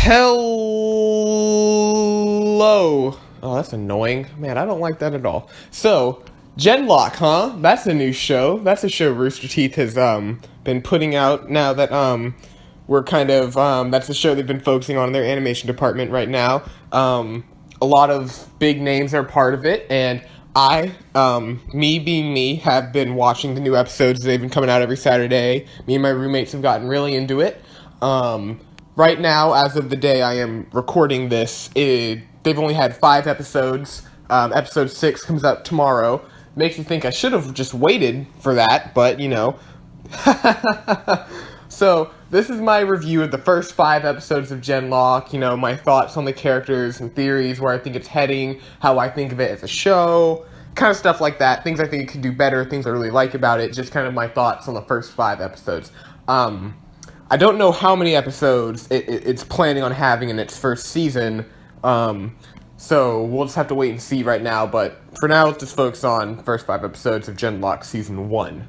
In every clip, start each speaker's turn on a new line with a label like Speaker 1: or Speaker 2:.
Speaker 1: Hello. Oh, that's annoying. Man, I don't like that at all. So, Genlock, huh? That's a new show. That's a show Rooster Teeth has been putting out now that we're kind of that's the show they've been focusing on in their animation department right now. A lot of big names are part of it, and I, me being me, have been watching the new episodes. They've been coming out every Saturday. Me and my roommates have gotten really into it. Right now, as of the day I am recording this, they've only had 5 episodes. Episode 6 comes out tomorrow. Makes me think I should have just waited for that, but, you know. So, this is my review of the first 5 episodes of Genlock, you know, my thoughts on the characters and theories, where I think it's heading, how I think of it as a show, kind of stuff like that, things I think it could do better, things I really like about it, just kind of my thoughts on the first 5 episodes. I don't know how many episodes it's planning on having in its first season, so we'll just have to wait and see right now, but for now, let's just focus on the first 5 episodes of Genlock Season 1.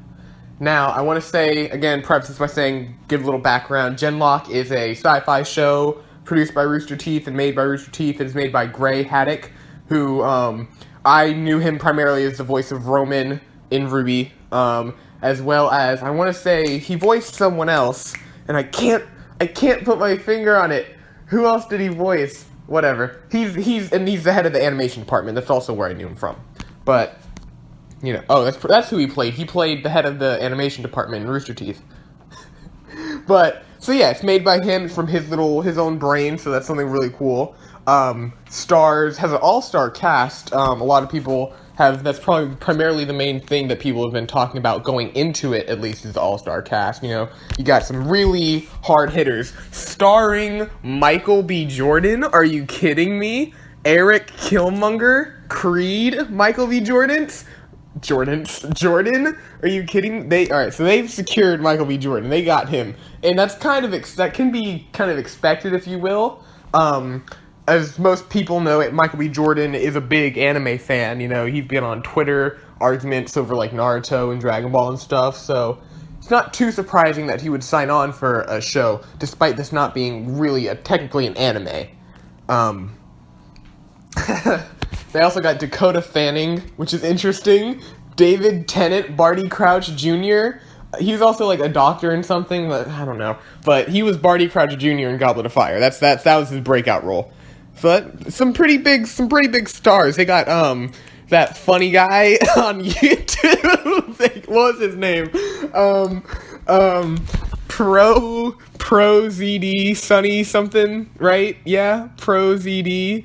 Speaker 1: Now, I want to say, again, preface this by saying, give a little background. Genlock is a sci-fi show produced by Rooster Teeth and made by Rooster Teeth. It is made by Gray Haddock, who, I knew him primarily as the voice of Roman in RWBY, as well as, I want to say, he voiced someone else, and I can't put my finger on it. Who else did he voice? Whatever. He's the head of the animation department. That's also where I knew him from. But, you know, oh, that's who he played. He played the head of the animation department in Rooster Teeth. But, so yeah, it's made by him from his own brain, so that's something really cool. Has an all-star cast. A lot of people that's probably primarily the main thing that people have been talking about going into it, at least, is the all-star cast. You know, you got some really hard hitters. Starring Michael B. Jordan, are you kidding me? Eric Killmonger, Creed, Michael B. Jordan, are you kidding? Alright, so they've secured Michael B. Jordan, they got him, and that's that can be kind of expected, if you will. As most people know, Michael B. Jordan is a big anime fan. You know, he's been on Twitter arguments over, like, Naruto and Dragon Ball and stuff, so it's not too surprising that he would sign on for a show, despite this not being really technically an anime. They also got Dakota Fanning, which is interesting. David Tennant, Barty Crouch Jr. He was also like a doctor in something, but I don't know. But he was Barty Crouch Jr. in Goblet of Fire. That was his breakout role. But some pretty big stars. They got that funny guy on YouTube. What was his name? Pro ZD Sunny something, right? Yeah, Pro ZD.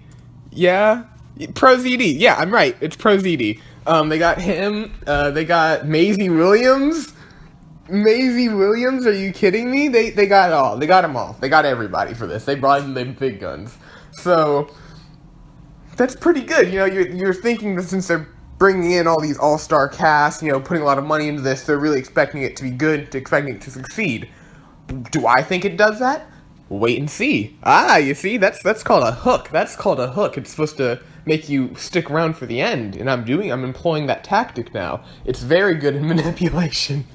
Speaker 1: Yeah. Pro ZD, yeah, I'm right, it's Pro ZD. They got him, they got Maisie Williams, are you kidding me? They got it all, they got them all, they got everybody for this, they brought in the big guns, so, that's pretty good, you know, you're thinking that since they're bringing in all these all-star casts, you know, putting a lot of money into this, they're really expecting it to be good, expecting it to succeed. Do I think it does that? Wait and see. You see, that's called a hook. It's supposed to make you stick around for the end, and I'm employing that tactic now. It's very good in manipulation.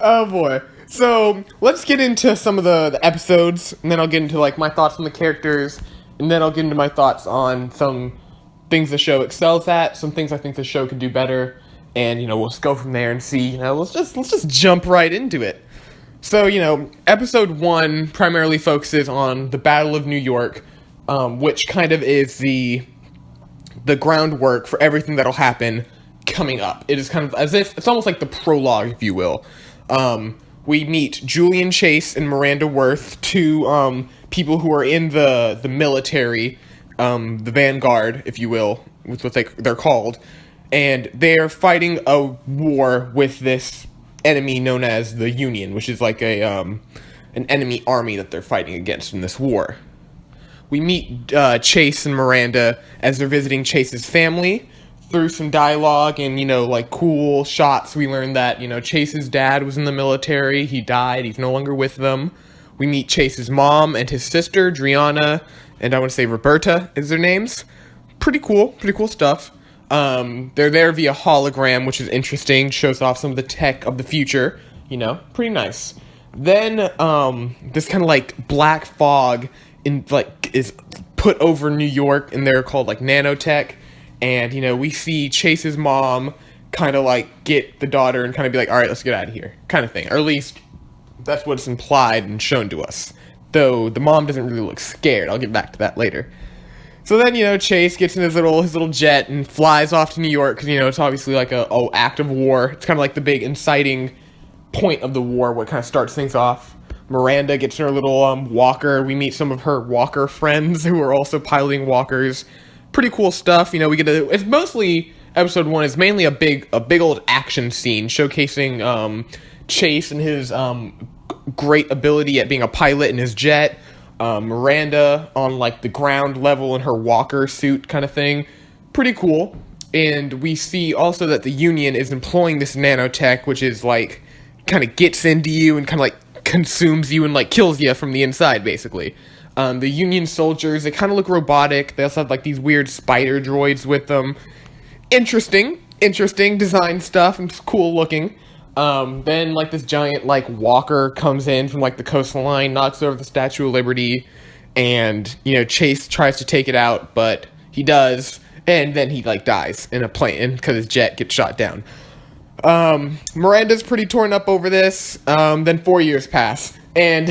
Speaker 1: Oh boy. So, let's get into some of the episodes, and then I'll get into, like, my thoughts on the characters, and then I'll get into my thoughts on some things the show excels at, some things I think the show could do better, and, you know, we'll just go from there and see, you know, let's just jump right into it. So, you know, episode 1 primarily focuses on the Battle of New York, which kind of is the groundwork for everything that'll happen coming up. It is kind of as if, it's almost like the prologue, if you will. We meet Julian Chase and Miranda Worth, 2 people who are in the military, the Vanguard, if you will, with what they're called, and they're fighting a war with this enemy known as the Union, which is like an enemy army that they're fighting against in this war. We meet Chase and Miranda as they're visiting Chase's family. Through some dialogue and, you know, like, cool shots, we learn that, you know, Chase's dad was in the military, he died, he's no longer with them. We meet Chase's mom and his sister, Driana, and I want to say Roberta is their names. Pretty cool stuff. They're there via hologram, which is interesting, shows off some of the tech of the future, you know, pretty nice. Then this kind of like black fog in like is put over New York, and they're called like nanotech. And we see Chase's mom kind of like get the daughter and kind of be like, all right, let's get out of here, kind of thing, or at least that's what's implied and shown to us. Though the mom doesn't really look scared. I'll get back to that later. So then, Chase gets in his little jet and flies off to New York because, it's obviously like a act of war. It's kind of like the big inciting point of the war, what kind of starts things off. Miranda gets her little walker. We meet some of her walker friends who are also piloting walkers. Pretty cool stuff. We get it's mostly episode 1 is mainly a big old action scene showcasing Chase and his great ability at being a pilot in his jet. Miranda on like the ground level in her walker suit kind of thing. Pretty cool. And we see also that the Union is employing this nanotech, which is like kind of gets into you and kind of like consumes you and like kills you from the inside, basically. The Union soldiers, they kind of look robotic. They also have like these weird spider droids with them. Interesting design stuff and cool looking. Then like this giant like walker comes in from like the coastline, knocks over the Statue of Liberty, and Chase tries to take it out, but he does, and then he like dies in a plane because his jet gets shot down. Miranda's pretty torn up over this. Then 4 years pass, and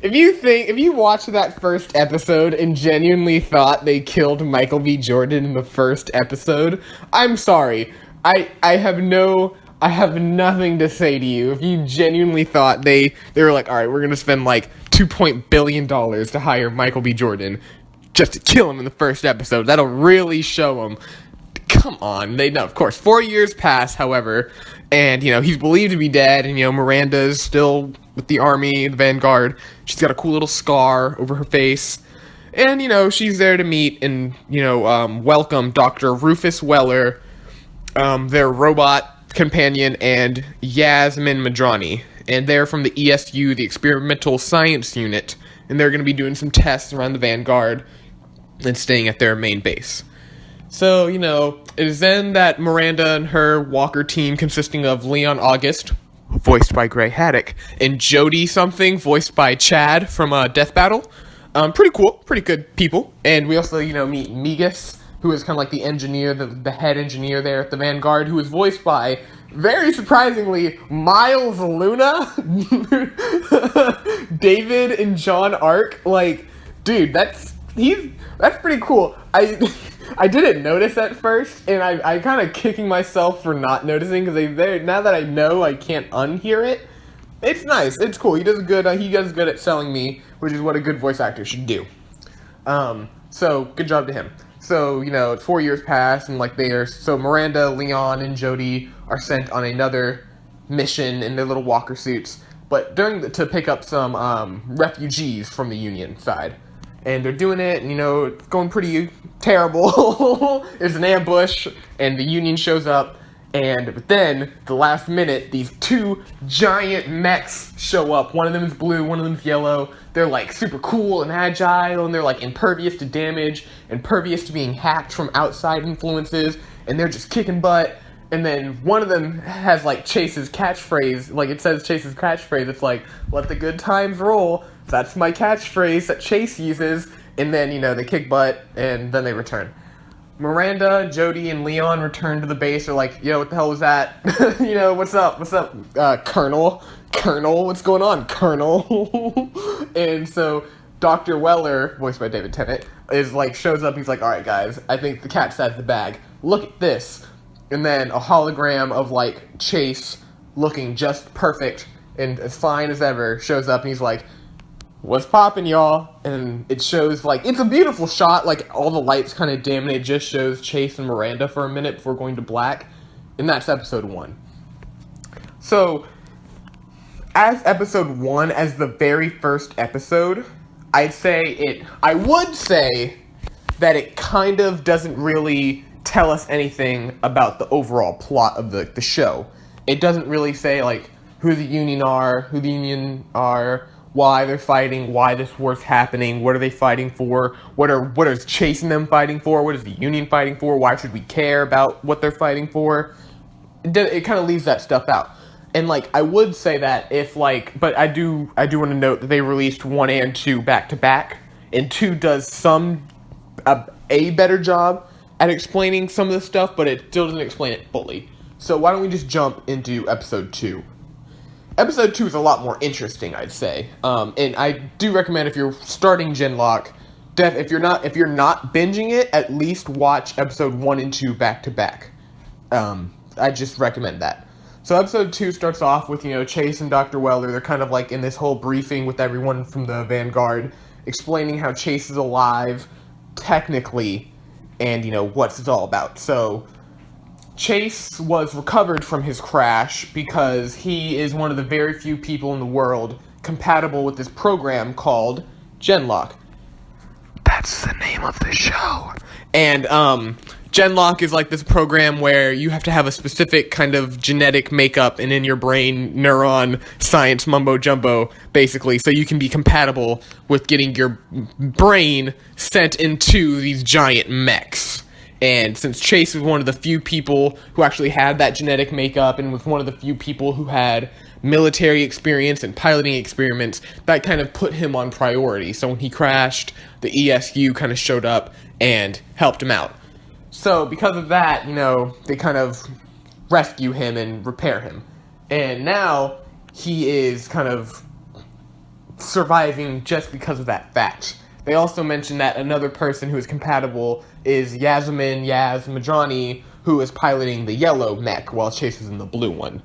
Speaker 1: if you watched that first episode and genuinely thought they killed Michael B. Jordan in the first episode, I'm sorry. I have nothing to say to you. If you genuinely thought they were like, all right, we're gonna spend like $2 billion to hire Michael B. Jordan just to kill him in the first episode, that'll really show him. Come on, of course. 4 years pass, however, and he's believed to be dead, and Miranda's still with the army, the Vanguard. She's got a cool little scar over her face, and she's there to meet and welcome Dr. Rufus Weller, their robot companion, and Yasmin Madrani, and they're from the ESU, the Experimental Science Unit, and they're going to be doing some tests around the Vanguard and staying at their main base. So, it is then that Miranda and her walker team, consisting of Leon August, voiced by Gray Haddock, and Jody something, voiced by Chad from Death Battle. Pretty cool, pretty good people. And we also, meet Migas, who is kind of like the engineer, the head engineer there at the Vanguard, who is voiced by, very surprisingly, Miles Luna, David and John Ark. Like, dude, that's pretty cool. I didn't notice at first, and I kind of kicking myself for not noticing, because now that I know, I can't unhear it. It's nice. It's cool. He does good. He does good at selling me, which is what a good voice actor should do. So good job to him. So 4 years pass, and like so Miranda, Leon, and Jody are sent on another mission in their little walker suits, but to pick up some refugees from the Union side. And they're doing it, and it's going pretty terrible. There's an ambush, and the Union shows up, but then, the last minute, these two giant mechs show up. One of them is blue, one of them is yellow. They're like super cool and agile, and they're like impervious to damage, impervious to being hacked from outside influences, and they're just kicking butt. And then one of them has like Chase's catchphrase, like it says Chase's catchphrase, it's like, let the good times roll. That's my catchphrase that Chase uses, and then, they kick butt, and then they return. Miranda, Jody, and Leon return to the base. They're like, what the hell was that? What's up? Colonel, what's going on, Colonel? And so Dr. Weller, voiced by David Tennant, shows up. He's like, all right, guys, I think the cat's out of the bag. Look at this. And then a hologram of, Chase looking just perfect and as fine as ever shows up, and he's like, what's poppin', y'all? And it shows, it's a beautiful shot, all the lights kind of dim, and it just shows Chase and Miranda for a minute before going to black, and that's episode 1. So, as episode 1, as the very first episode, I would say that it kind of doesn't really tell us anything about the overall plot of the show. It doesn't really say, who the Union are, why they're fighting, why this war's happening, what are they fighting for, what is Chasing them fighting for, what is the Union fighting for, why should we care about what they're fighting for. It kind of leaves that stuff out. And, like, I would say that if, like, but I do want to note that they released 1 and 2 back to back, and 2 does a better job at explaining some of the stuff, but it still doesn't explain it fully. So why don't we just jump into episode 2? Episode 2 is a lot more interesting, I'd say. And I do recommend, if you're starting Genlock, if you're not binging it, at least watch episode 1 and 2 back to back. I just recommend that. So episode 2 starts off with, Chase and Dr. Weller. They're kind of like in this whole briefing with everyone from the Vanguard, explaining how Chase is alive, technically, and, what's it all about. So Chase was recovered from his crash because he is one of the very few people in the world compatible with this program called Genlock. That's the name of the show. And, Genlock is like this program where you have to have a specific kind of genetic makeup and in your brain neuron science mumbo jumbo, basically, so you can be compatible with getting your brain sent into these giant mechs. And since Chase was one of the few people who actually had that genetic makeup and was one of the few people who had military experience and piloting experiments, that kind of put him on priority. So when he crashed, the ESU kind of showed up and helped him out. So, because of that, they kind of rescue him and repair him. And now, he is kind of surviving just because of that fact. They also mention that another person who is compatible is Yasmin Yaz Madrani, who is piloting the yellow mech while Chase is in the blue one.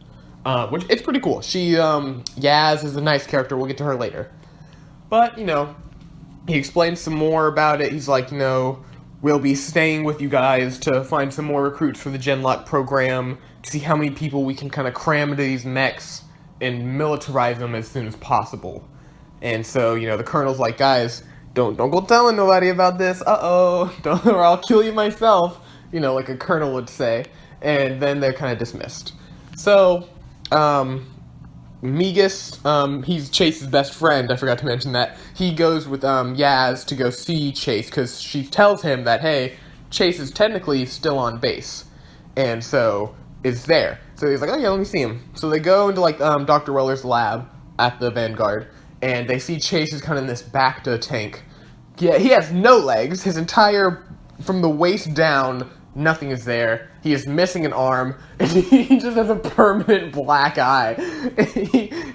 Speaker 1: Which, it's pretty cool. Yaz is a nice character, we'll get to her later. But, he explains some more about it. He's like, we'll be staying with you guys to find some more recruits for the Genlock program, to see how many people we can kind of cram into these mechs and militarize them as soon as possible. And so, the colonel's like, guys, don't go telling nobody about this, or I'll kill you myself, like a colonel would say. And then they're kind of dismissed. So, Migas, he's Chase's best friend, I forgot to mention that. He goes with Yaz to go see Chase, because she tells him that, hey, Chase is technically still on base, and so is there. So he's like, oh yeah, let me see him. So they go into Dr. Weller's lab at the Vanguard, and they see Chase is kind of in this Bacta tank. Yeah, he has no legs. His entire, from the waist down, nothing is there. He is missing an arm, and he just has a permanent black eye.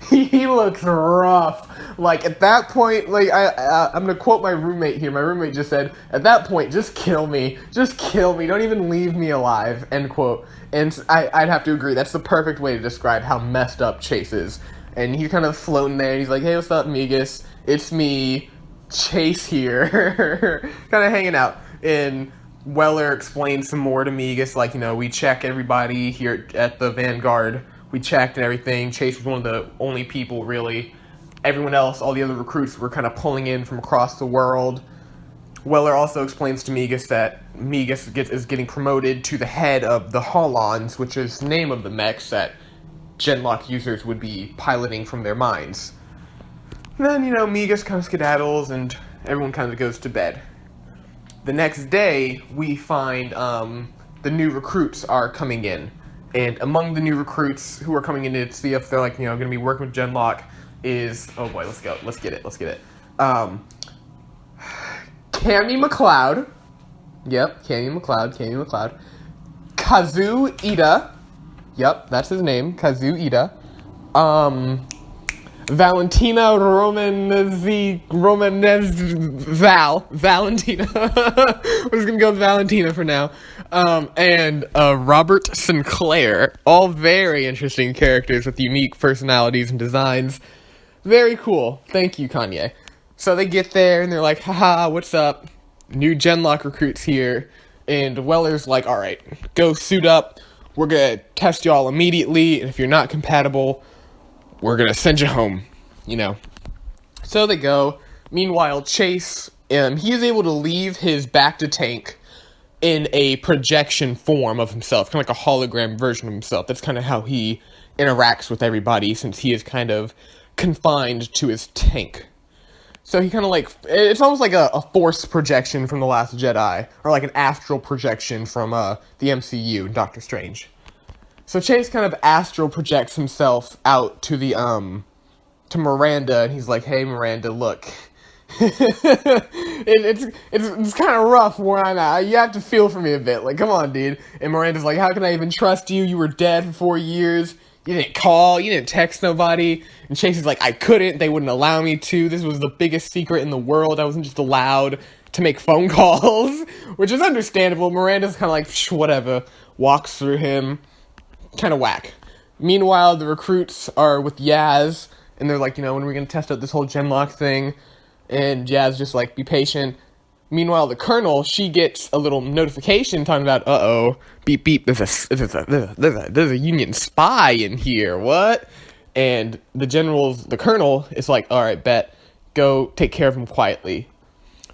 Speaker 1: He looks rough. Like, at that point, I'm gonna quote my roommate here. My roommate just said, at that point, just kill me. Just kill me. Don't even leave me alive, end quote. And I'd have to agree. That's the perfect way to describe how messed up Chase is. And he's kind of floating there. He's like, hey, what's up, Migas? It's me, Chase here. Kind of hanging out. And Weller explains some more to Migas, like, we check everybody here at the Vanguard. We checked and everything. Chase was one of the only people, really. Everyone else, all the other recruits, were kind of pulling in from across the world. Weller also explains to Migas that Migas is getting promoted to the head of the Holons, which is the name of the mechs that Genlock users would be piloting from their minds. And then, Migas kind of skedaddles, and everyone kind of goes to bed. The next day, we find the new recruits are coming in. And among the new recruits who are coming in to see if they're, going to be working with Genlock is... Oh boy, let's go. Let's get it. Cammy McLeod. Yep, Cammy McLeod. Kazu Ida. Yep, that's his name. Kazu Ida. Valentina Valentina. We're just gonna go with Valentina for now. And Robert Sinclair. All very interesting characters with unique personalities and designs. Very cool. Thank you, Kanye. So they get there and they're like, haha, what's up? New Genlock recruits here. And Weller's like, alright, go suit up. We're gonna test y'all immediately, and if you're not compatible, we're gonna send you home, So they go. Meanwhile, Chase, he is able to leave his Bacta tank in a projection form of himself, kind of like a hologram version of himself. That's kind of how he interacts with everybody, since he is kind of confined to his tank. So he kind of it's almost like a force projection from The Last Jedi, or like an astral projection from the MCU, Doctor Strange. So Chase kind of astral projects himself out to the to Miranda, and he's like, "Hey, Miranda, look." It's kind of rough where I'm at. You have to feel for me a bit. Like, come on, dude. And Miranda's like, how can I even trust you? You were dead for 4 years. You didn't call. You didn't text nobody. And Chase is like, I couldn't. They wouldn't allow me to. This was the biggest secret in the world. I wasn't just allowed to make phone calls, which is understandable. Miranda's kind of like, psh, whatever. Walks through him. Kind of whack. Meanwhile, the recruits are with Yaz, and they're like, when are we going to test out this whole Genlock thing? And Yaz just like, be patient. Meanwhile, the Colonel, she gets a little notification talking about, beep beep, there's a Union spy in here, what? And the Colonel is like, alright, bet, go take care of him quietly.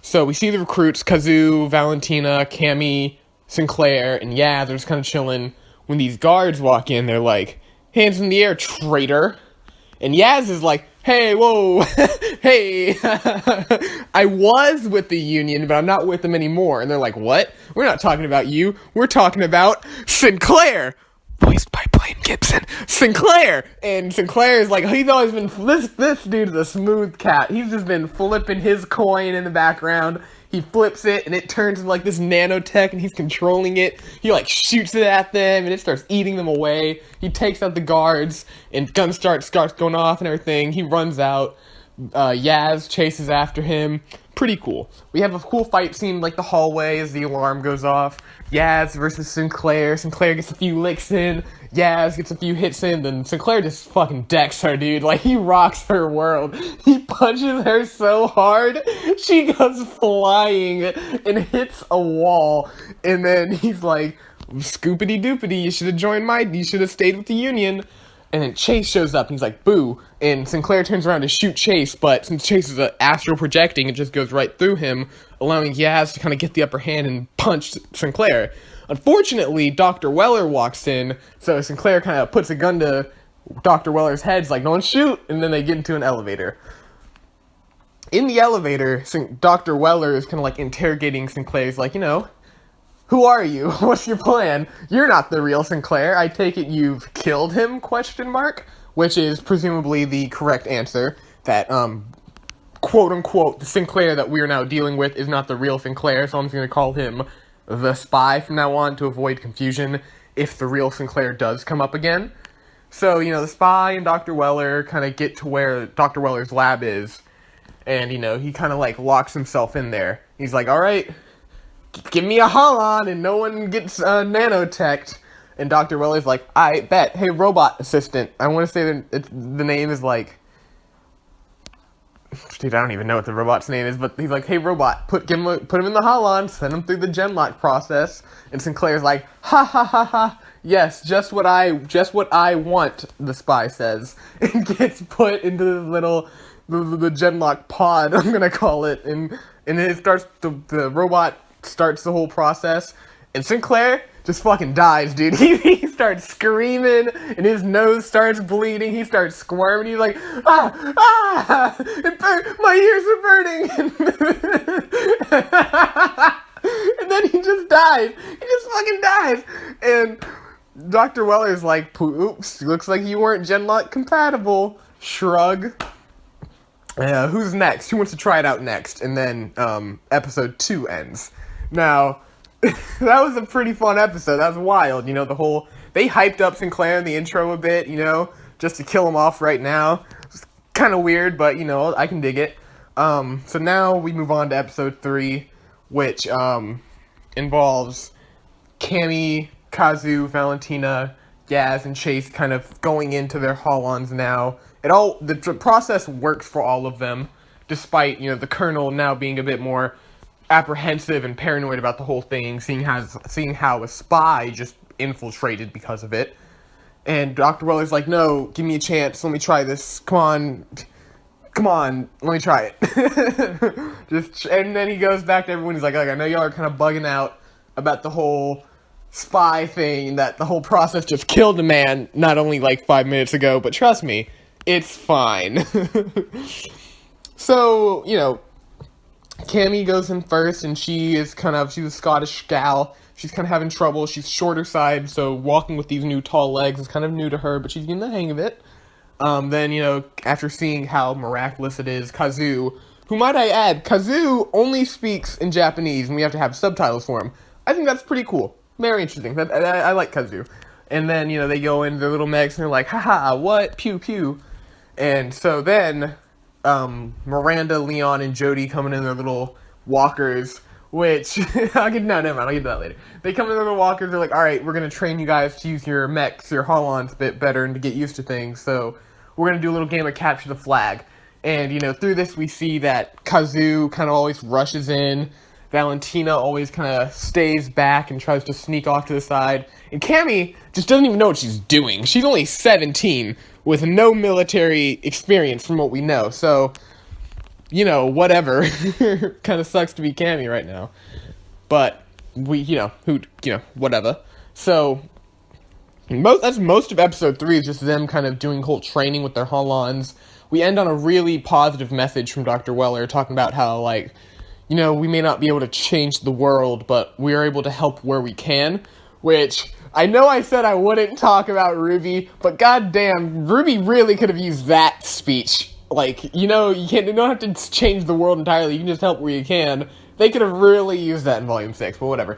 Speaker 1: So we see the recruits, Kazoo, Valentina, Cammy, Sinclair, and Yaz are just kind of chilling. When these guards walk in, they're like, hands in the air, traitor. And Yaz is like, hey, whoa, hey, I was with the Union, but I'm not with them anymore. And they're like, what? We're not talking about you. We're talking about Sinclair. Voiced by Blaine Gibson. Sinclair! And Sinclair is like, he's always been, this dude is a smooth cat. He's just been flipping his coin in the background. He flips it, and it turns into, like, this nanotech, and he's controlling it. He, like, shoots it at them, and it starts eating them away. He takes out the guards, and guns starts going off and everything. He runs out. Yaz chases after him. Pretty cool. We have a cool fight scene, like, the hallway as the alarm goes off. Yaz versus Sinclair. Sinclair gets a few licks in. Yaz gets a few hits in. Then Sinclair just fucking decks her, dude. Like, he rocks her world. He punches her so hard, she goes flying and hits a wall. And then he's like, scoopity doopity, you should have stayed with the Union. And then Chase shows up, and he's like, boo. And Sinclair turns around to shoot Chase, but since Chase is astral projecting, it just goes right through him, allowing Yaz to kind of get the upper hand and punch Sinclair. Unfortunately, Dr. Weller walks in, so Sinclair kind of puts a gun to Dr. Weller's head. He's like, no one shoot! And then they get into an elevator. In the elevator, Dr. Weller is kind of like interrogating Sinclair. He's like, who are you? What's your plan? You're not the real Sinclair. I take it you've killed him, ? Which is presumably the correct answer. That, quote-unquote, the Sinclair that we are now dealing with is not the real Sinclair, so I'm just going to call him the spy from now on to avoid confusion if the real Sinclair does come up again. So, the spy and Dr. Weller kind of get to where Dr. Weller's lab is, and, he kind of, like, locks himself in there. He's like, alright, give me a Holon and no one gets nanotech. And Dr. Weller's like, I bet. Hey, robot assistant. I want to say the name is like... Dude, I don't even know what the robot's name is, but he's like, hey, robot, put him in the Holon, send him through the Genlock process. And Sinclair's like, ha ha ha ha, yes, just what I want, the spy says. And gets put into the Genlock pod, I'm gonna call it. And it starts, the robot starts the whole process, and Sinclair just fucking dies, dude. He starts screaming, and his nose starts bleeding. He starts squirming. He's like, my ears are burning. And then he just dies. He just fucking dies. And Dr. Weller's like, oops, looks like you weren't Genlock compatible. Shrug. Who's next? Who wants to try it out next? And then episode 2 ends. Now, that was a pretty fun episode. That was wild. They hyped up Sinclair in the intro a bit, just to kill him off right now. It's kind of weird, but, I can dig it. So now we move on to episode 3, which involves Cammy, Kazoo, Valentina, Yaz, and Chase kind of going into their Holons now. The process works for all of them, despite, the Colonel now being a bit more apprehensive and paranoid about the whole thing, seeing how a spy just infiltrated because of it. And Dr. Weller's like, no, give me a chance, let me try this, come on, let me try it. And then he goes back to everyone, he's like, I know y'all are kind of bugging out about the whole spy thing, that the whole process just killed a man, not only like 5 minutes ago, but trust me, it's fine. So, Cammy goes in first, and she's a Scottish gal. She's kind of having trouble. She's shorter side, so walking with these new tall legs is kind of new to her, but she's getting the hang of it. Then, after seeing how miraculous it is, Kazu, who, might I add, Kazu only speaks in Japanese, and we have to have subtitles for him. I think that's pretty cool. Very interesting. I like Kazu. And then, they go into their little mechs, and they're like, haha, what? Pew, pew. And so then, Miranda, Leon, and Jody come in their little walkers, which, never mind, I'll get to that later. They come in their little walkers, they're like, alright, we're gonna train you guys to use your mechs, your Holons a bit better, and to get used to things, so we're gonna do a little game of capture the flag. And, through this we see that Kazu kind of always rushes in, Valentina always kind of stays back and tries to sneak off to the side, and Cammy just doesn't even know what she's doing. She's only 17, with no military experience from what we know, so, whatever. Kind of sucks to be Cammy right now. But, whatever. So, that's most of episode 3 is just them kind of doing whole training with their Holons. We end on a really positive message from Dr. Weller, talking about how, we may not be able to change the world, but we are able to help where we can, which, I know I said I wouldn't talk about Ruby, but goddamn, Ruby really could have used that speech. You don't have to change the world entirely, you can just help where you can. They could have really used that in Volume 6, but whatever.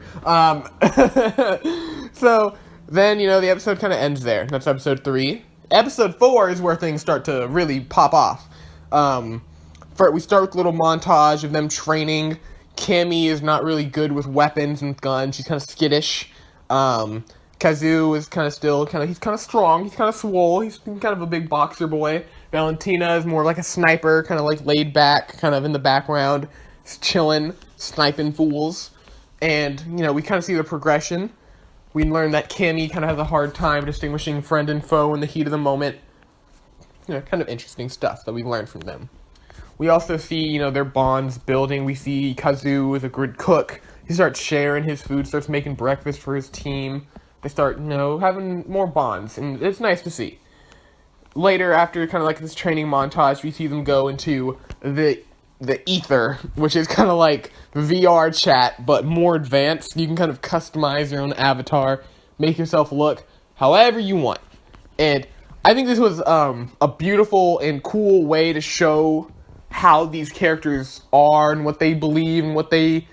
Speaker 1: So, then, the episode kind of ends there. That's episode 3. Episode 4 is where things start to really pop off. We start with a little montage of them training. Cammy is not really good with weapons and guns. She's kind of skittish. Kazu is he's kind of strong. He's kind of swole. He's kind of a big boxer boy. Valentina is more like a sniper, kind of laid back, kind of in the background, chilling, sniping fools. And, we kind of see the progression. We learn that Cammy kind of has a hard time distinguishing friend and foe in the heat of the moment. Kind of interesting stuff that we learned from them. We also see, their bonds building. We see Kazu is a good cook. He starts sharing his food, starts making breakfast for his team. They start, having more bonds, and it's nice to see. Later, after kind of this training montage, we see them go into the Ether, which is kind of like VR chat, but more advanced. You can kind of customize your own avatar, make yourself look however you want. And I think this was a beautiful and cool way to show how these characters are and what they believe and what they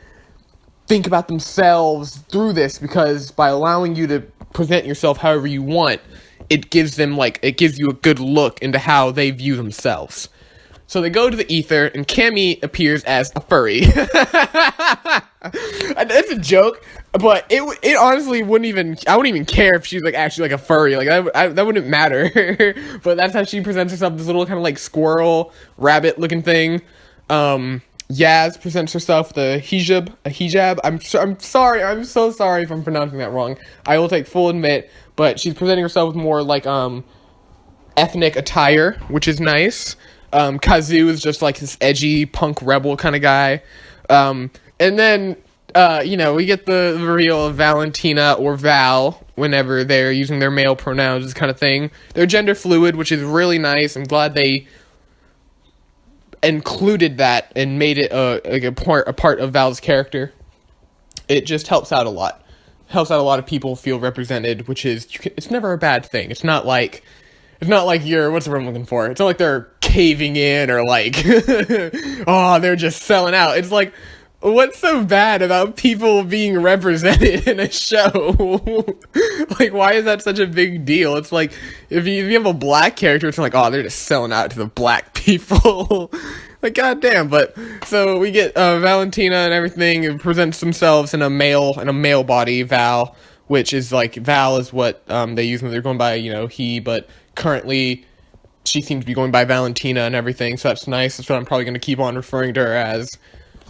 Speaker 1: think about themselves through this, because by allowing you to present yourself however you want, it gives them it gives you a good look into how they view themselves. So they go to the Ether, and Cammy appears as a furry. It's a joke, but it honestly I wouldn't even care if she's actually a furry. That wouldn't matter. But that's how she presents herself, this little kind of squirrel, rabbit looking thing. Yaz presents herself with a hijab. I'm sorry, I'm so sorry if I'm pronouncing that wrong. I will take full admit, but she's presenting herself with more ethnic attire, which is nice. Kazu is just this edgy punk rebel kind of guy. And then, we get the reveal of Valentina or Val whenever they're using their male pronouns, this kind of thing. They're gender fluid, which is really nice. I'm glad they included that and made it a part of Val's character. It just helps out a lot. Helps out a lot of people feel represented, which is, it's never a bad thing. It's not like you're, what's the word I'm looking for? It's not like they're caving in or oh, they're just selling out. It's what's so bad about people being represented in a show? Why is that such a big deal? It's if you have a black character, it's oh, they're just selling out to the black people. Goddamn. But, so we get Valentina and everything, and presents themselves in a male body, Val, which is Val is what they use when they're going by, he, but currently she seems to be going by Valentina and everything, so that's nice. That's what I'm probably going to keep on referring to her as.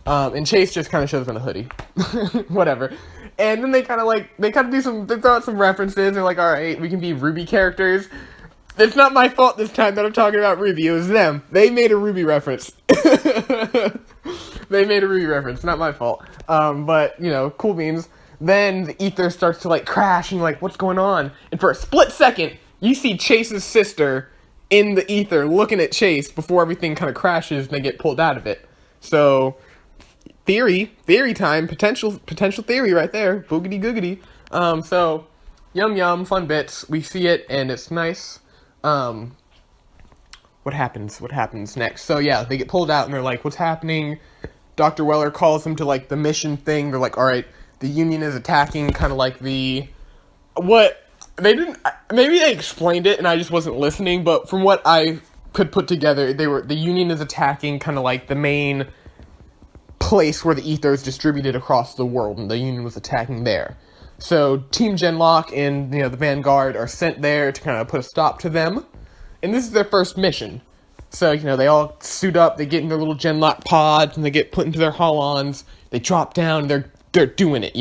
Speaker 1: And Chase just kind of shows up in a hoodie. Whatever. And then they kind of they throw out some references. They're alright, we can be Ruby characters. It's not my fault this time that I'm talking about Ruby. It was them. They made a Ruby reference. They made a Ruby reference. Not my fault. But, cool beans. Then the Ether starts to crash and what's going on? And for a split second, you see Chase's sister in the Ether looking at Chase before everything kind of crashes and they get pulled out of it. So theory time, potential theory right there, boogity googity. So, yum, fun bits. We see it, and it's nice. What happens next? So yeah, they get pulled out, and they're like, what's happening? Dr. Weller calls them to, like, the mission thing. They're like, alright, the Union is attacking, kind of like maybe they explained it, and I just wasn't listening, but from what I could put together, the Union is attacking kind of like the main place where the ether is distributed across the world, and the Union was attacking there. So Team Genlock and, the Vanguard are sent there to kind of put a stop to them, and this is their first mission. So, they all suit up, they get in their little Genlock pods, and they get put into their Holons, they drop down, and they're doing it,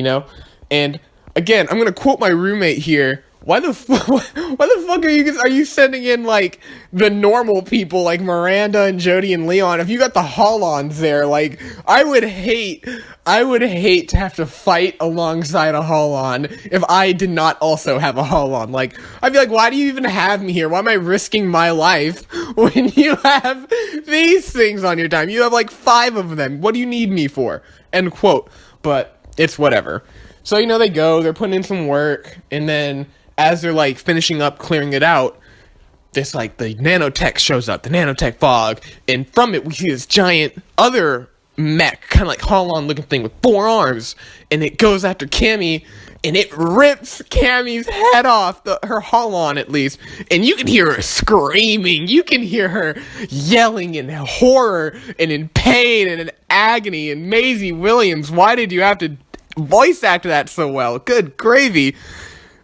Speaker 1: And, again, I'm gonna quote my roommate here. Why the fuck are you sending in, like, the normal people, like Miranda and Jody and Leon, if you got the Holons there? Like, I would hate to have to fight alongside a Holon if I did not also have a Holon. Like, I'd be like, why do you even have me here? Why am I risking my life when you have these things on your time? You have, like, 5 of them. What do you need me for? End quote. But it's whatever. So, they're putting in some work, and then as they're, like, finishing up clearing it out, this, like, the nanotech shows up, the nanotech fog, and from it we see this giant other mech, kind of like Holon-looking thing with 4 arms, and it goes after Cammy, and it rips Cammy's head off, her Holon at least, and you can hear her screaming, you can hear her yelling in horror, and in pain, and in agony, and Maisie Williams, why did you have to voice act that so well? Good gravy.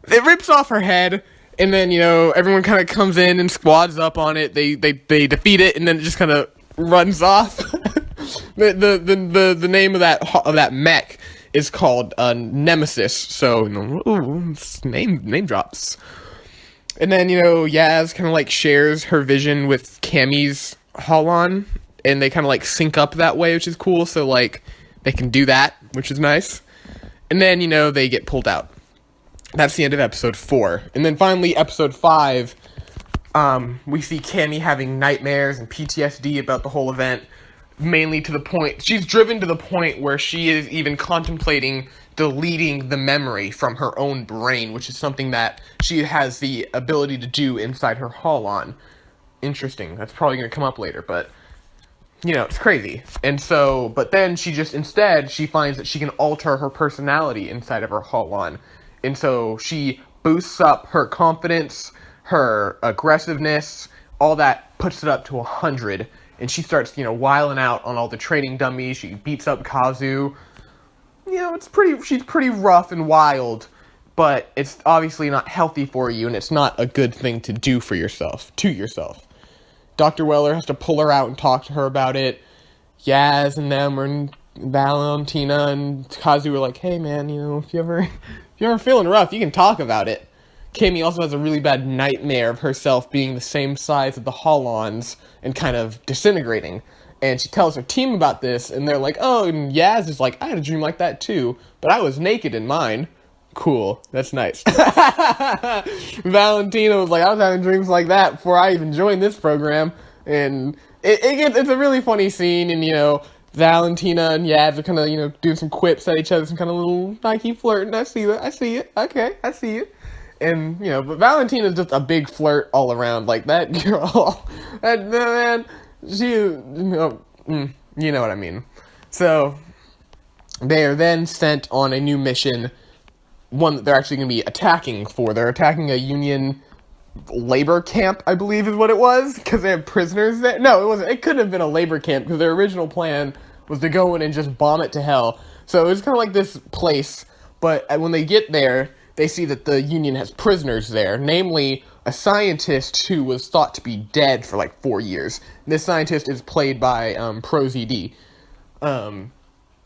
Speaker 1: It rips off her head, and then, everyone kind of comes in and squads up on it. They defeat it, and then it just kind of runs off. the name of that mech is called Nemesis. So, name drops. And then, Yaz kind of, like, shares her vision with Cammy's Holon, and they kind of, like, sync up that way, which is cool. So, like, they can do that, which is nice. And then, they get pulled out. That's the end of episode 4. And then finally, episode 5, we see Cammy having nightmares and PTSD about the whole event, mainly to the point, she's driven to the point where she is even contemplating deleting the memory from her own brain, which is something that she has the ability to do inside her Holon. Interesting. That's probably going to come up later, but, it's crazy. And so, but then she finds that she can alter her personality inside of her Holon. And so she boosts up her confidence, her aggressiveness, all that, puts it up to 100. And she starts, wiling out on all the training dummies. She beats up Kazu. She's pretty rough and wild, but it's obviously not healthy for you, and it's not a good thing to do to yourself. Dr. Weller has to pull her out and talk to her about it. Yaz and them, and Valentina and Kazu were like, hey man, if you're feeling rough, you can talk about it. Cammy also has a really bad nightmare of herself being the same size of the Holons and kind of disintegrating. And she tells her team about this, and they're like, oh, and Yaz is like, I had a dream like that too, but I was naked in mine. Cool, that's nice. Valentina was like, I was having dreams like that before I even joined this program. And it's a really funny scene, and, Valentina and Yaz are kind of, doing some quips at each other, some kind of little Nike flirting. I see it. Okay, I see it. And, but Valentina's just a big flirt all around. Like, that girl, man, she, you know what I mean. So, they are then sent on a new mission, one that they're actually going to be attacking for. They're attacking a Union labor camp, I believe is what it was, because they have prisoners there. No, it wasn't. It couldn't have been a labor camp, because their original plan was to go in and just bomb it to hell. So it was kind of like this place, but when they get there, they see that the Union has prisoners there, namely a scientist who was thought to be dead for like 4 years. This scientist is played by ProZD. So,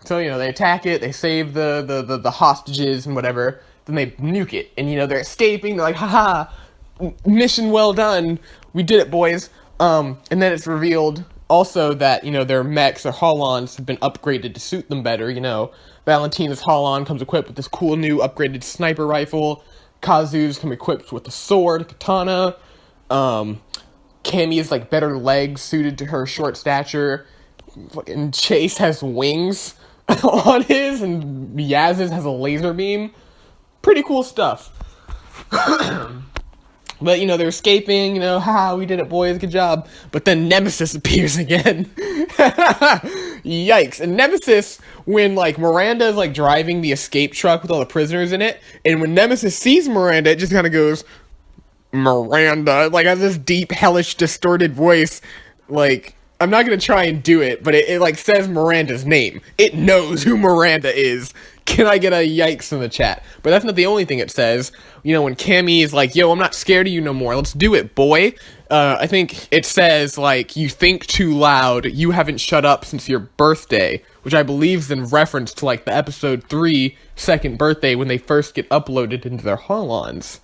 Speaker 1: they attack it, they save the hostages and whatever, then they nuke it, and, they're escaping, they're like, haha, mission well done, we did it, boys. And then it's revealed also that, their mechs, their Holons, have been upgraded to suit them better, Valentina's Holon comes equipped with this cool new upgraded sniper rifle, Kazu's come equipped with a sword, katana, Cammy has, better legs suited to her short stature, fucking Chase has wings, on his, and Yaz's has a laser beam. Pretty cool stuff. But, they're escaping, haha, we did it, boys, good job. But then Nemesis appears again. Yikes. And Nemesis, when, Miranda's, driving the escape truck with all the prisoners in it, and when Nemesis sees Miranda, it just kind of goes, Miranda, has this deep, hellish, distorted voice, I'm not gonna try and do it, but it says Miranda's name. It knows who Miranda is. Can I get a yikes in the chat? But that's not the only thing it says. When Cammy is like, yo, I'm not scared of you no more. Let's do it, boy. I think it says, you think too loud. You haven't shut up since your birthday. Which I believe is in reference to, the episode 3 second birthday when they first get uploaded into their holons.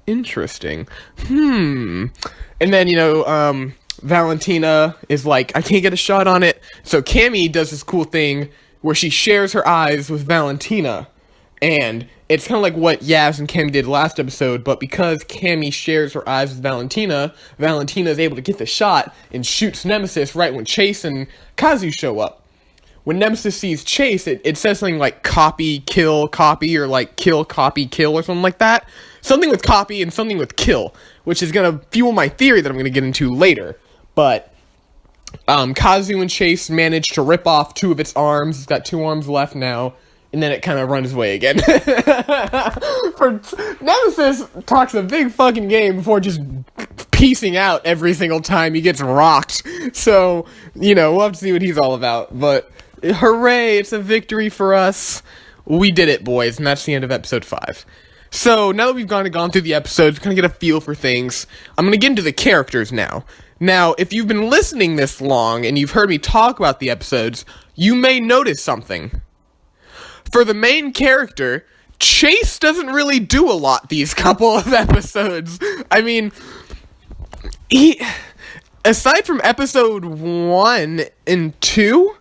Speaker 1: Interesting. And then, Valentina is I can't get a shot on it. So Cammy does this cool thing where she shares her eyes with Valentina. And it's kind of like what Yaz and Cammy did last episode, but because Cammy shares her eyes with Valentina, Valentina is able to get the shot and shoots Nemesis right when Chase and Kazu show up. When Nemesis sees Chase, it says something like copy, kill, copy, or kill, copy, kill, or something like that. Something with copy and something with kill, which is going to fuel my theory that I'm going to get into later. But Kazu and Chase managed to rip off 2 of its arms. It's got 2 arms left now. And then it kind of runs away again. Nemesis talks a big fucking game before just piecing out every single time he gets rocked. So, we'll have to see what he's all about. But, hooray, it's a victory for us. We did it, boys. And that's the end of episode 5. So, now that we've gone through the episodes, kind of get a feel for things, I'm going to get into the characters now. Now, if you've been listening this long and you've heard me talk about the episodes, you may notice something. For the main character, Chase doesn't really do a lot these couple of episodes. I mean, aside from episode 1 and 2,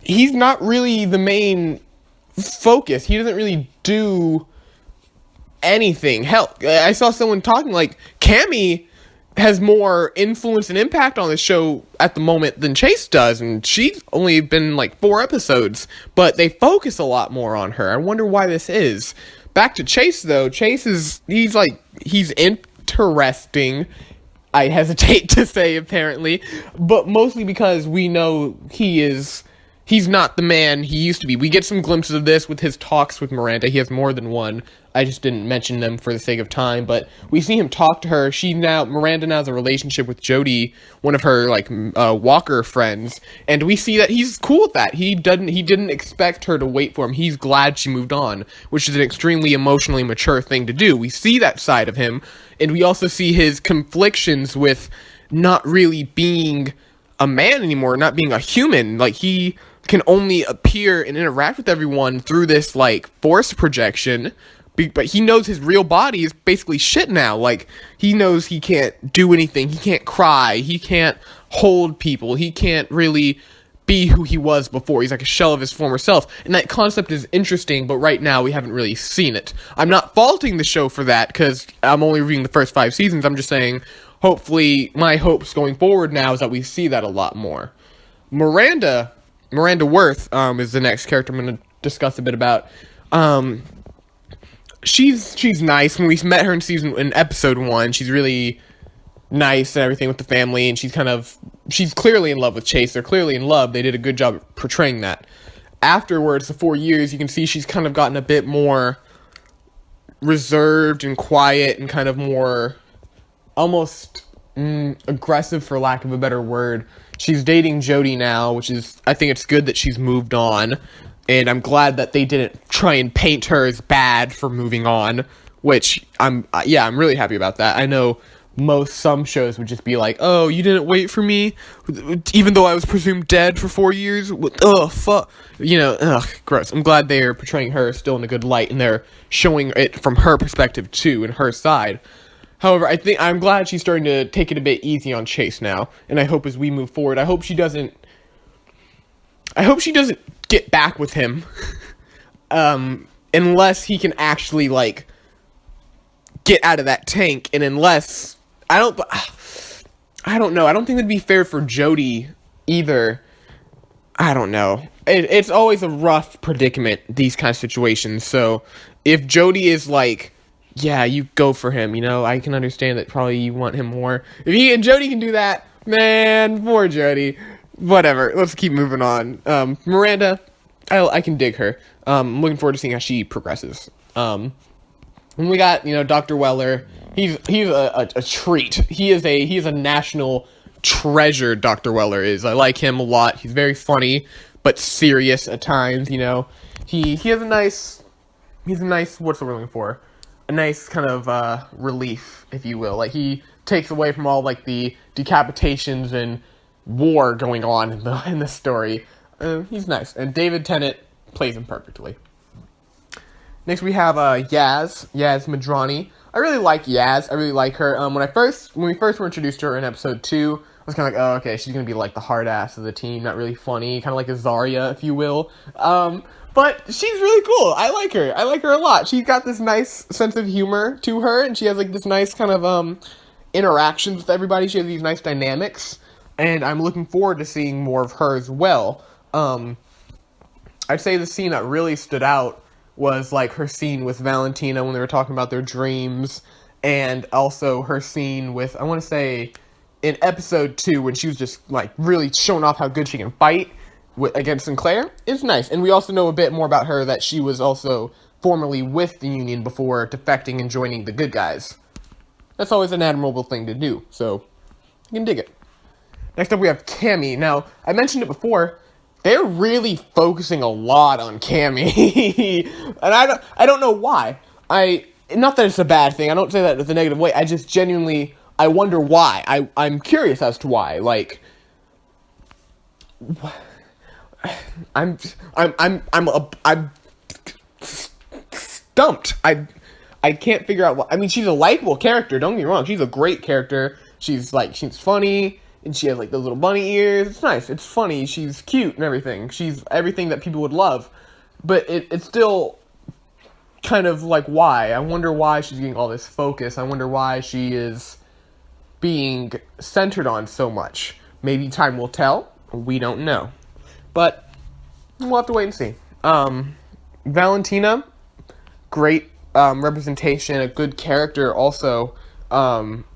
Speaker 1: he's not really the main focus. He doesn't really do anything. Hell, I saw someone talking Cammy has more influence and impact on the show at the moment than Chase does, and she's only been 4 episodes, but they focus a lot more on her. I wonder why this is. Back to Chase, though. Chase he's interesting, I hesitate to say, apparently, but mostly because we know he's not the man he used to be. We get some glimpses of this with his talks with Miranda. He has more than one. I just didn't mention them for the sake of time, but we see him talk to her. Miranda now has a relationship with Jody, one of her, Walker friends, and we see that he's cool with that. He didn't expect her to wait for him. He's glad she moved on, which is an extremely emotionally mature thing to do. We see that side of him, and we also see his conflictions with not really being a man anymore, not being a human. He can only appear and interact with everyone through this, force projection, but he knows his real body is basically shit now. He knows he can't do anything, he can't cry, he can't hold people, he can't really be who he was before. He's like a shell of his former self, and that concept is interesting, but right now we haven't really seen it. I'm not faulting the show for that, because I'm only reviewing the first 5 seasons. I'm just saying, hopefully, my hopes going forward now is that we see that a lot more. Miranda Worth is the next character I'm going to discuss a bit about. She's nice. When we met her in episode 1, she's really nice and everything with the family, and she's clearly in love with Chase. They're clearly in love. They did a good job of portraying that. Afterwards, the 4 years, you can see she's kind of gotten a bit more reserved and quiet and kind of more almost aggressive, for lack of a better word. She's dating Jody now, which is, I think it's good that she's moved on. And I'm glad that they didn't try and paint her as bad for moving on, which I'm really happy about that. I know some shows would just be like, oh, you didn't wait for me, even though I was presumed dead for 4 years. Ugh, fuck. Gross. I'm glad they're portraying her still in a good light, and they're showing it from her perspective too, and her side. However, I'm glad she's starting to take it a bit easy on Chase now, and I hope as we move forward, I hope she doesn't get back with him, unless he can actually, get out of that tank, and unless, I don't know, I don't think it'd be fair for Jody either, I don't know. It's always a rough predicament, these kind of situations. So if Jodie is like, yeah, you go for him, I can understand that probably you want him more. If he and Jodie can do that, man, poor Jodie. Whatever. Let's keep moving on. Miranda, I can dig her. I'm looking forward to seeing how she progresses. And we got, Dr. Weller. He's a treat. He is a national treasure. Dr. Weller is. I like him a lot. He's very funny, but serious at times. He has a nice. He's a nice. What's the word I'm looking for? A nice kind of relief, if you will. Like, he takes away from all like the decapitations and war going on in the story. He's nice, and David Tennant plays him perfectly. Next we have Yaz Madrani. I really like Yaz. I really like her. When we first were introduced to her in episode 2, I was kind of like, oh, okay, she's gonna be like the hard ass of the team, not really funny, kind of like a Zarya, if you will. But she's really cool. I like her. I like her a lot. She's got this nice sense of humor to her, and she has like this nice kind of interactions with everybody. She has these nice dynamics, and I'm looking forward to seeing more of her as well. I'd say the scene that really stood out was like her scene with Valentina when they were talking about their dreams, and also her scene with, I want to say, in episode 2 when she was just like really showing off how good she can fight against Sinclair. It's nice. And we also know a bit more about her, that she was also formerly with the Union before defecting and joining the good guys. That's always an admirable thing to do, so you can dig it. Next up we have Cammy. Now, I mentioned it before, they're really focusing a lot on Cammy. And I don't know why. Not that it's a bad thing, I don't say that in a negative way, I just genuinely, I wonder why. I'm curious as to why. Like, I'm stumped. I can't figure out what, I mean, she's a likable character, don't get me wrong, she's a great character, she's funny, and she has like those little bunny ears, it's nice, it's funny, she's cute and everything, she's everything that people would love, but it's still kind of like, why? I wonder why she's getting all this focus, I wonder why she is being centered on so much. Maybe time will tell, we don't know. But we'll have to wait and see. Valentina, great representation, a good character also,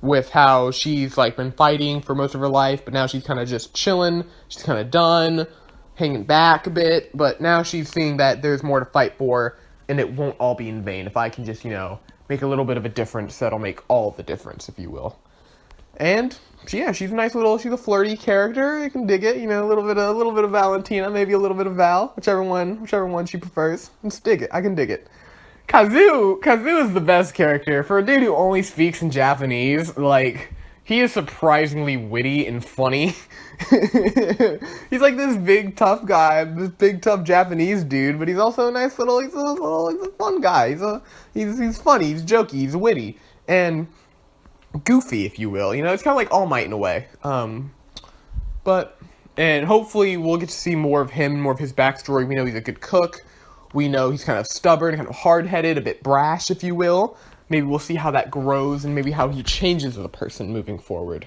Speaker 1: with how she's like been fighting for most of her life, but now she's kind of just chilling, she's kind of done, hanging back a bit, but now she's seeing that there's more to fight for, and it won't all be in vain. If I can just, make a little bit of a difference, that'll make all the difference, if you will. And yeah, she's a nice little, she's a flirty character. You can dig it, a little bit of Valentina, maybe a little bit of Val, whichever one she prefers. Let's dig it. I can dig it. Kazu is the best character. For a dude who only speaks in Japanese, like, he is surprisingly witty and funny. He's like this big tough guy, this big tough Japanese dude, but he's also a nice little, he's a fun guy. He's funny, he's jokey, he's witty, and goofy, if you will. It's kind of like All Might in a way. And hopefully we'll get to see more of him, more of his backstory. We know he's a good cook. We know he's kind of stubborn, kind of hard-headed, a bit brash, if you will. Maybe we'll see how that grows and maybe how he changes as a person moving forward.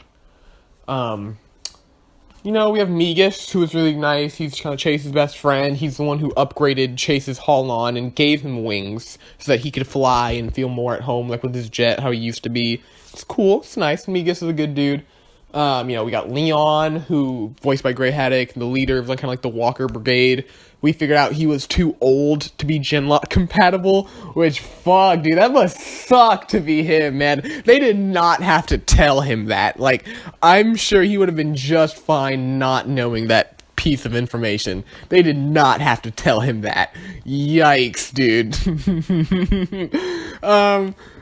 Speaker 1: We have Negus, who is really nice. He's kind of Chase's best friend. He's the one who upgraded Chase's Hull-On and gave him wings so that he could fly and feel more at home, like with his jet, how he used to be. It's cool. It's nice. Negus is a good dude. We got Leon, who, voiced by Grey Haddock, the leader of kind of like the Walker Brigade. We figured out he was too old to be Genlock compatible, which, fuck, dude, that must suck to be him, man. They did not have to tell him that. Like, I'm sure he would have been just fine not knowing that piece of information. They did not have to tell him that. Yikes, dude.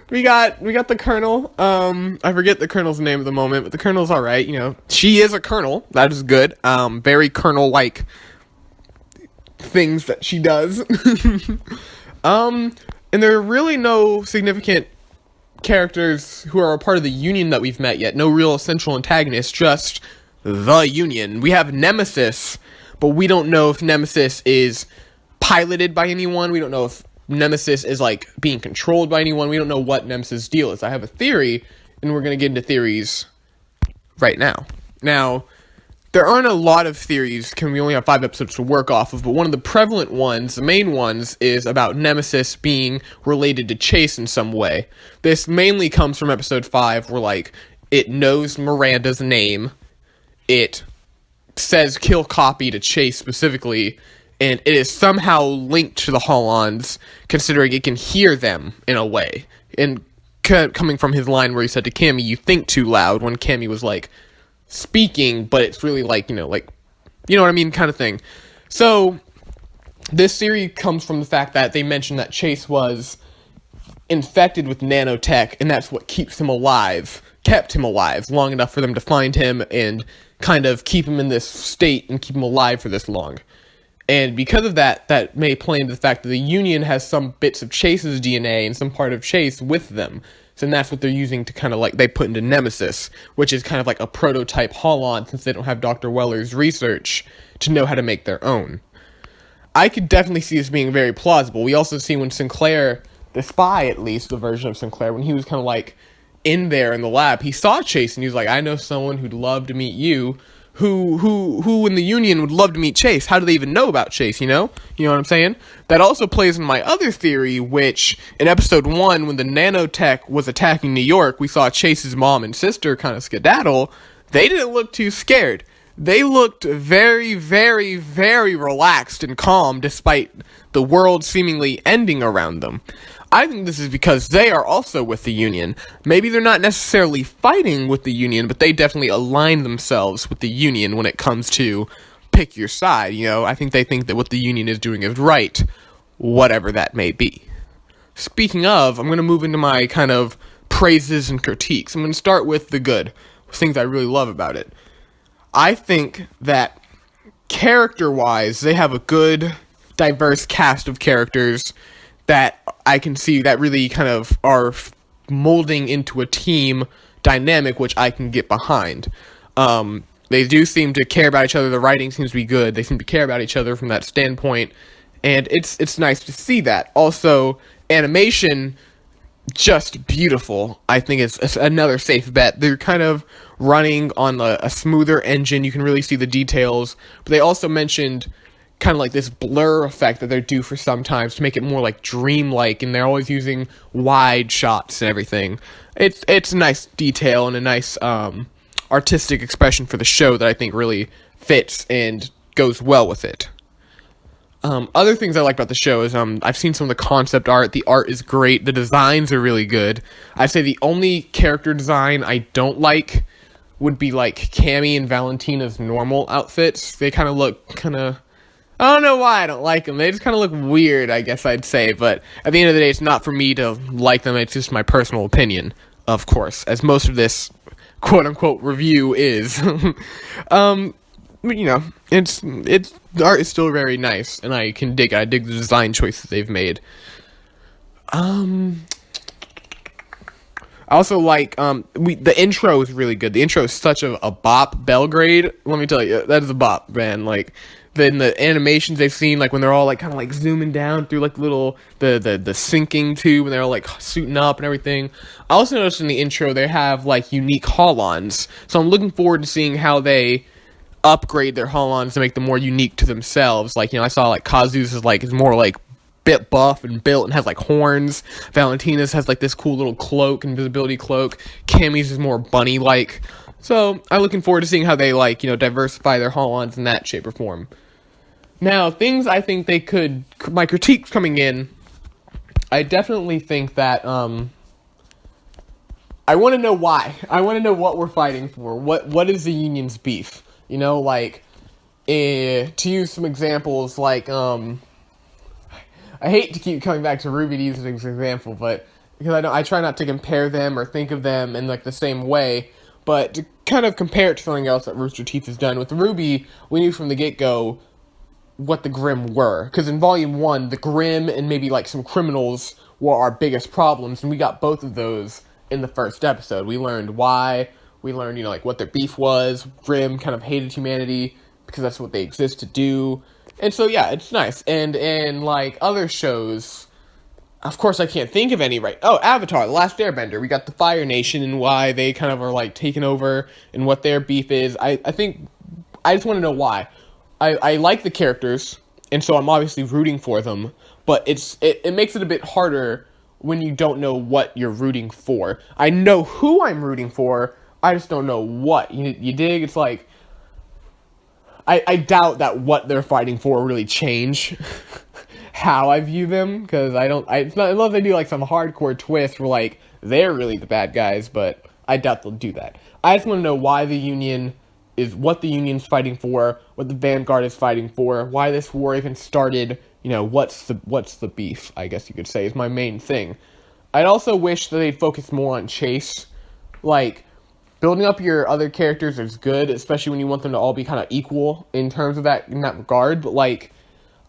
Speaker 1: We got the Colonel. I forget the Colonel's name at the moment, but the Colonel's alright, She is a Colonel. That is good. Very Colonel-like things that she does. And there are really no significant characters who are a part of the Union that we've met yet. No real central antagonists, just the Union. We have Nemesis, but we don't know if Nemesis is piloted by anyone. We don't know if Nemesis is being controlled by anyone. We don't know what Nemesis' deal is. I have a theory, and we're going to get into theories right now. Now, there aren't a lot of theories, we only have 5 episodes to work off of, but one of the prevalent ones, the main ones, is about Nemesis being related to Chase in some way. This mainly comes from episode 5, where, like, it knows Miranda's name, it says kill copy to Chase specifically, and it is somehow linked to the Holons, considering it can hear them in a way. And coming from his line where he said to Cammy, "You think too loud," when Cammy was, like, speaking, but it's really like, you know what I mean, kind of thing. So, this theory comes from the fact that they mentioned that Chase was infected with nanotech, and that's what kept him alive long enough for them to find him and kind of keep him in this state and keep him alive for this long. And because of that, that may play into the fact that the Union has some bits of Chase's DNA and some part of Chase with them. So that's what they're using to kind of like, they put into Nemesis, which is kind of like a prototype Holon, since they don't have Dr. Weller's research to know how to make their own. I could definitely see this being very plausible. We also see when Sinclair, the spy at least, the version of Sinclair, when he was kind of like in there in the lab, he saw Chase and he was like, "I know someone who'd love to meet you, who in the Union would love to meet Chase. How do they even know about Chase, you know? You know what I'm saying?" That also plays in my other theory, which in episode 1, when the nanotech was attacking New York, we saw Chase's mom and sister kind of skedaddle. They didn't look too scared. They looked very, very, very relaxed and calm despite the world seemingly ending around them. I think this is because they are also with the Union. Maybe they're not necessarily fighting with the Union, but they definitely align themselves with the Union when it comes to pick your side, you know? I think they think that what the Union is doing is right, whatever that may be. Speaking of, I'm going to move into my kind of praises and critiques. I'm going to start with the good, things I really love about it. I think that character-wise, they have a good, diverse cast of characters that I can see that really kind of are molding into a team dynamic, which I can get behind. They do seem to care about each other. The writing seems to be good. They seem to care about each other from that standpoint, and it's nice to see that. Also, animation, just beautiful. I think it's another safe bet. They're kind of running on a smoother engine. You can really see the details. But they also mentioned kind of like this blur effect that they're due for sometimes to make it more like dreamlike, and they're always using wide shots and everything. It's a nice detail and a nice artistic expression for the show that I think really fits and goes well with it. Other things I like about the show is I've seen some of the concept art. The art is great. The designs are really good. I'd say the only character design I don't like would be like Cammy and Valentina's normal outfits. They kind of look I don't know why I don't like them. They just kind of look weird, I guess I'd say. But at the end of the day, it's not for me to like them. It's just my personal opinion, of course, as most of this quote-unquote review is. You know, the art is still very nice, and I can dig it. I dig the design choices they've made. I also like, the intro is really good. The intro is such a bop. Belgrade, let me tell you, that is a bop, man. Like, then the animations they've seen, like when they're all like kind of like zooming down through like little the sinking tube, and they're all like suiting up and everything. I also noticed in the intro they have like unique Holons, so I'm looking forward to seeing how they upgrade their Holons to make them more unique to themselves. Like, you know, I saw like Kazu's is more like bit buff and built and has like horns. Valentina's has like this cool little cloak, invisibility cloak. Cammy's is more bunny like. So I'm looking forward to seeing how they like, you know, diversify their Holons in that shape or form. Now, things I think they could, my critiques coming in, I definitely think that I want to know why. I want to know what we're fighting for. What is the Union's beef? You know, like, to use some examples, like, I hate to keep coming back to Ruby to use as an example, but, because I try not to compare them or think of them in, like, the same way, but to kind of compare it to something else that Rooster Teeth has done. With Ruby, we knew from the get-go what the Grimm were, because in Volume 1, the Grimm and maybe, like, some criminals were our biggest problems, and we got both of those in the first episode. We learned why. We learned, you know, like, what their beef was. Grimm kind of hated humanity because that's what they exist to do. And so, yeah, it's nice. And in, like, other shows, of course I can't think of any right... Oh, Avatar, The Last Airbender. We got the Fire Nation and why they kind of are, like, taking over and what their beef is. I think I just want to know why. I like the characters, and so I'm obviously rooting for them, but it makes it a bit harder when you don't know what you're rooting for. I know who I'm rooting for, I just don't know what. You dig? It's like, I doubt that what they're fighting for will really change how I view them, because it's not, unless they do like some hardcore twist where like they're really the bad guys, but I doubt they'll do that. I just want to know why the Union is, what the Union's fighting for, what the Vanguard is fighting for, why this war even started, what's the beef, I guess you could say, is my main thing. I'd also wish that they'd focus more on Chase. Like, building up your other characters is good, especially when you want them to all be kind of equal in terms of that, in that regard, but like,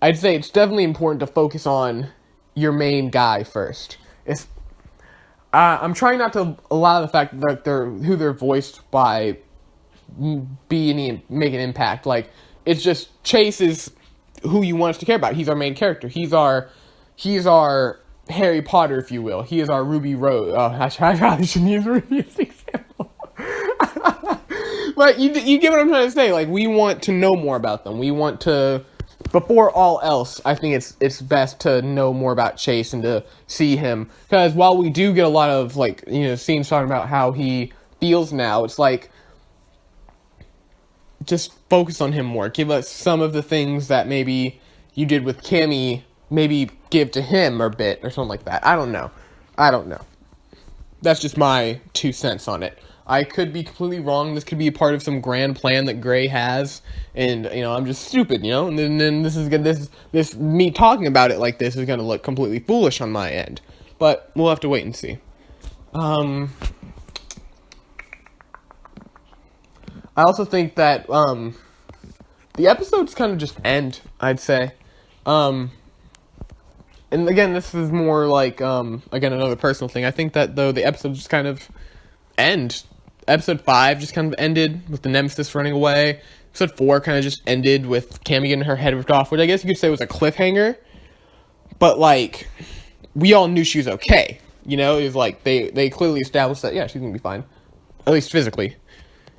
Speaker 1: I'd say it's definitely important to focus on your main guy first. I'm trying not to allow the fact that who they're voiced by make an impact. Like, it's just Chase is who you want us to care about. He's our main character. He's our Harry Potter, if you will. He is our Ruby Rose. I probably shouldn't use Ruby as an example. But you get what I'm trying to say. Like, we want to know more about them. We want to, before all else, I think it's best to know more about Chase and to see him. Because while we do get a lot of, like, scenes talking about how he feels now, it's like, just focus on him more. Give us some of the things that maybe you did with Cammy, maybe give to him a bit, or something like that. I don't know. That's just my 2 cents on it. I could be completely wrong. This could be a part of some grand plan that Gray has, and, I'm just stupid, and then this me talking about it like this is gonna look completely foolish on my end. But we'll have to wait and see. I also think that, the episodes kind of just end, I'd say. And again, this is more like, again, another personal thing. I think that, though, the episodes just kind of end. Episode 5 just kind of ended with the Nemesis running away. Episode 4 kind of just ended with Cammy getting her head ripped off, which I guess you could say was a cliffhanger. But, like, we all knew she was okay. It was like, they clearly established that, yeah, she's gonna be fine. At least physically.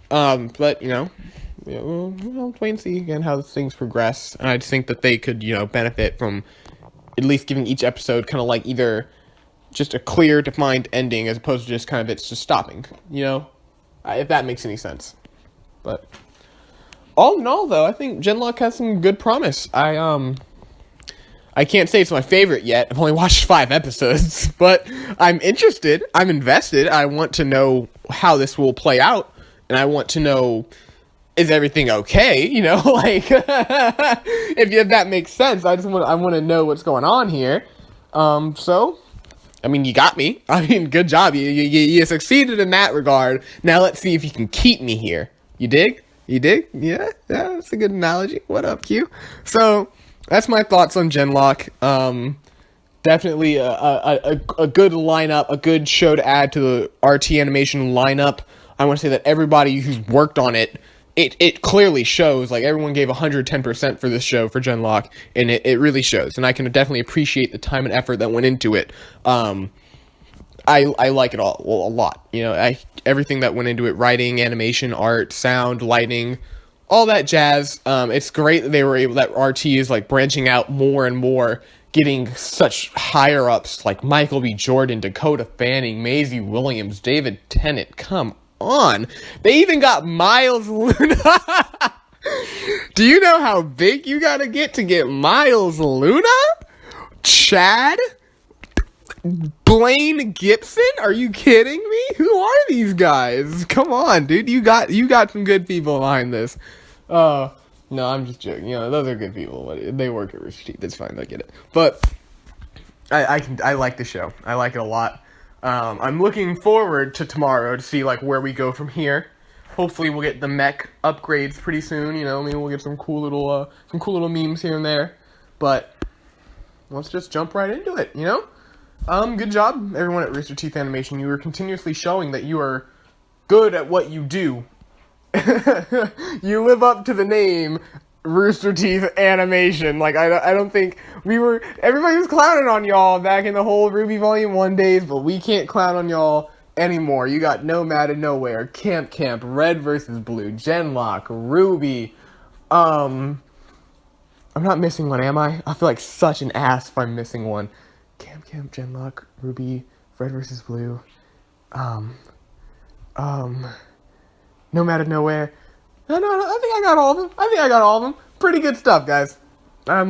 Speaker 1: But, we'll wait and see again how things progress. And I just think that they could, benefit from at least giving each episode kind of like either just a clear, defined ending as opposed to just kind of it's just stopping, if that makes any sense. But all in all, though, I think Genlock has some good promise. I can't say it's my favorite yet. I've only watched 5 episodes, but I'm interested. I'm invested. I want to know how this will play out. And I want to know, is everything okay? Like, if that makes sense. I want to know what's going on here. So, I mean, you got me. I mean, good job. You succeeded in that regard. Now let's see if you can keep me here. You dig? Yeah, that's a good analogy. What up, Q? So, that's my thoughts on Genlock. Definitely a good lineup, a good show to add to the RT animation lineup. I want to say that everybody who's worked on it clearly shows. Like, everyone gave 110% for this show, for Genlock, and it really shows. And I can definitely appreciate the time and effort that went into it. I like it all a lot. Everything that went into it: writing, animation, art, sound, lighting, all that jazz. It's great that they were able, that RT is like branching out more and more, getting such higher ups like Michael B. Jordan, Dakota Fanning, Maisie Williams, David Tennant. Come on. They even got Miles Luna. Do you know how big you gotta get Miles Luna? Chad? Blaine Gibson? Are you kidding me? Who are these guys? Come on, dude. You got some good people behind this. No, I'm just joking. Those are good people. They work at Rooster Teeth. That's fine. I get it. But I like the show. I like it a lot. I'm looking forward to tomorrow to see like where we go from here. Hopefully we'll get the mech upgrades pretty soon. Maybe we'll get some cool little memes here and there. But let's just jump right into it. Good job, everyone at Rooster Teeth Animation. You are continuously showing that you are good at what you do. You live up to the name Rooster Teeth Animation. Like, I don't think everybody was clowning on y'all back in the whole Ruby Volume 1 days, but we can't clown on y'all anymore. You got Nomad and Nowhere, Camp, Red vs. Blue, Genlock, Ruby, I'm not missing one, am I? I feel like such an ass if I'm missing one. Camp, Genlock, Ruby, Red versus Blue. Nomad of Nowhere. No, I think I got all of them. Pretty good stuff, guys. I'm looking